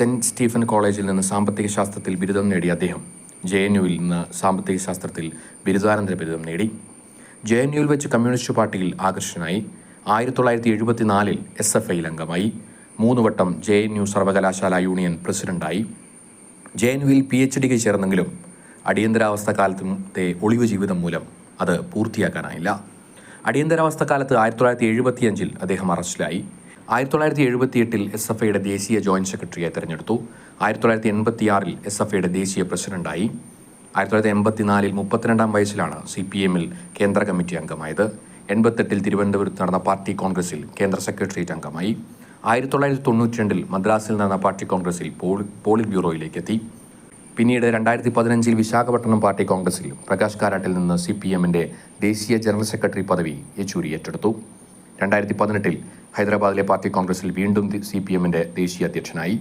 Cent Stephen കോളേജിൽ നിന്ന് സാമ്പത്തിക ശാസ്ത്രത്തിൽ ബിരുദം നേടിയ അദ്ദേഹം JNUവിൽ നിന്ന് സാമ്പത്തിക ശാസ്ത്രത്തിൽ ബിരുദാനന്തര ബിരുദം നേടി. JNUവിൽ വെച്ച് കമ്മ്യൂണിസ്റ്റ് പാർട്ടിയിൽ ആകർഷകനായി. 1974 SFIയിൽ അംഗമായി. 3 വട്ടം JNU സർവകലാശാല യൂണിയൻ പ്രസിഡന്റായി. JNUവിൽ PhDക്ക് ചേർന്നെങ്കിലും അടിയന്തരാവസ്ഥ കാലത്തെ ഒളിവ് ജീവിതം മൂലം അത് പൂർത്തിയാക്കാനായില്ല. അടിയന്തരാവസ്ഥ കാലത്ത് 1975 അദ്ദേഹം അറസ്റ്റിലായി. 1978 SFIയുടെ ദേശീയ ജോയിന്റ് സെക്രട്ടറിയായി തെരഞ്ഞെടുത്തു. 1986 SFIയുടെ ദേശീയ പ്രസിഡന്റായി. 1984 32-ാം വയസ്സിലാണ് CPMൽ കേന്ദ്ര കമ്മിറ്റി അംഗമായത്. 88 തിരുവനന്തപുരത്ത് നടന്ന പാർട്ടി കോൺഗ്രസിൽ കേന്ദ്ര സെക്രട്ടേറിയറ്റ് അംഗമായി. 1992 മദ്രാസിൽ നടന്ന പാർട്ടി കോൺഗ്രസിൽ പോളിറ്റ് ബ്യൂറോയിലേക്ക് എത്തി. പിന്നീട് 2015 വിശാഖപട്ടണം പാർട്ടി കോൺഗ്രസിൽ പ്രകാശ് കാരാട്ടിൽ നിന്ന് CPMന്റെ ദേശീയ ജനറൽ സെക്രട്ടറി പദവി യെച്ചൂരി ഏറ്റെടുത്തു. 2018 ഹൈദരാബാദിലെ പാർട്ടി കോൺഗ്രസിൽ വീണ്ടും CPMന്റെ ദേശീയ അധ്യക്ഷനായി.